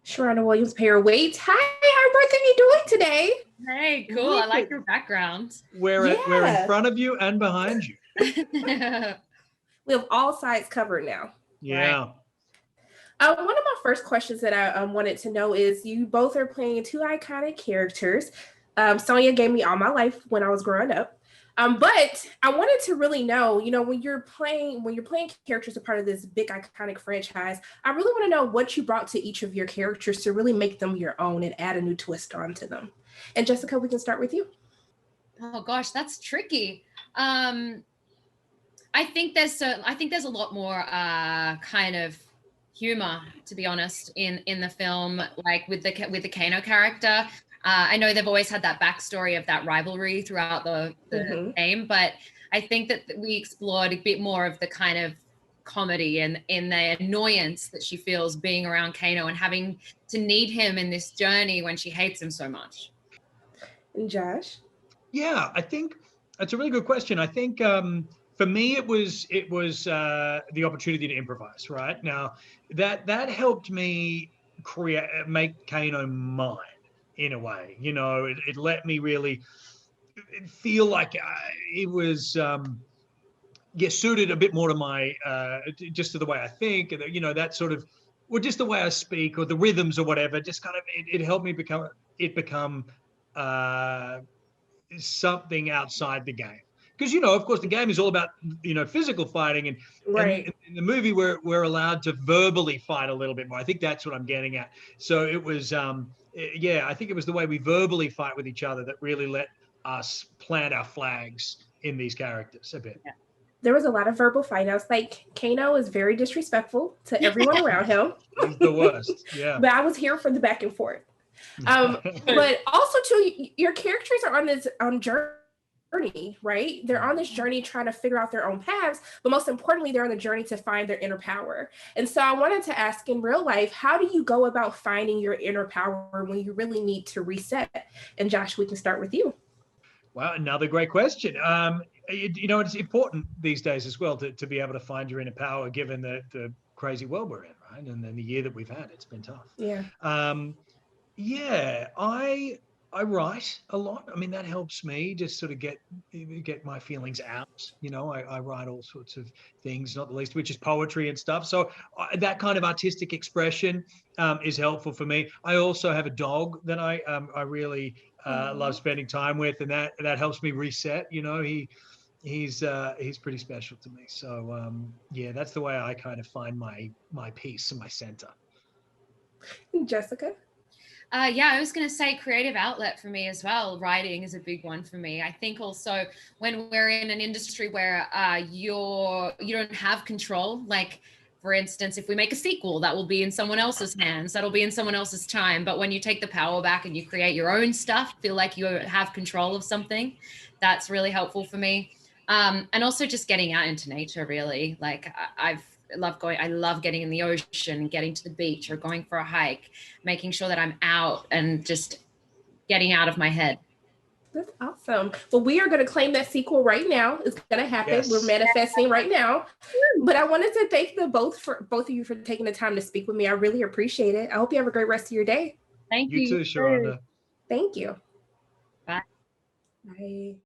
Sharonda Williams Payer-Waite. Hi, Brooke, how are you doing today? Hey, cool. I like your background. We're in front of you and behind you. We have all sides covered now. Yeah. Right. One of my first questions that I wanted to know is you both are playing two iconic characters. Sonya gave me all my life when I was growing up. But I wanted to really know, when you're playing characters a part of this big iconic franchise, I really want to know what you brought to each of your characters to really make them your own and add a new twist onto them. And Jessica, we can start with you. Oh gosh, that's tricky. I think there's a lot more kind of humor, to be honest, in the film, like with the Kano character. I know they've always had that backstory of that rivalry throughout the game, but I think that we explored a bit more of the kind of comedy and in the annoyance that she feels being around Kano and having to need him in this journey when she hates him so much. And Josh? Yeah, I think that's a really good question. I think for me it was the opportunity to improvise. Right now, that helped me make Kano mine in a way. It let me really feel like it was suited a bit more to my just to the way I think, and that sort of, or just the way I speak, or the rhythms or whatever. Just kind of it helped me become something outside the game, because of course the game is all about physical fighting, and Right. and in the movie we're allowed to verbally fight a little bit more. I think that's what I'm getting at. So it was I think it was the way we verbally fight with each other that really let us plant our flags in these characters a bit. Yeah. There was a lot of verbal fight. I was like, Kano is very disrespectful to everyone around him. He's the worst. Yeah. But I was here for the back and forth. But also too, your characters are on this journey, right? They're on this journey trying to figure out their own paths, but most importantly, they're on the journey to find their inner power. And so I wanted to ask, in real life, how do you go about finding your inner power when you really need to reset? And Josh, we can start with you. Well, another great question. It's important these days as well to be able to find your inner power, given the crazy world we're in, right? And then the year that we've had, it's been tough. Yeah. I write a lot. I mean, that helps me just sort of get my feelings out. I write all sorts of things, not the least which is poetry and stuff. So that kind of artistic expression is helpful for me. I also have a dog that I really love spending time with, and that helps me reset. He's pretty special to me. So that's the way I kind of find my peace and my center. Jessica? I was going to say creative outlet for me as well. Writing is a big one for me. I think also when we're in an industry where you don't have control, like for instance, if we make a sequel, that will be in someone else's hands, that'll be in someone else's time. But when you take the power back and you create your own stuff, feel like you have control of something, that's really helpful for me. And also just getting out into nature, really. Like I love getting in the ocean, getting to the beach, or going for a hike, making sure that I'm out and just getting out of my head. That's awesome. Well, we are going to claim that sequel right now. It's going to happen. Yes. We're manifesting right now. But I wanted to thank both of you for taking the time to speak with me. I really appreciate it. I hope you have a great rest of your day. Thank you. You too, Sharonda. Thank you. Bye. Bye.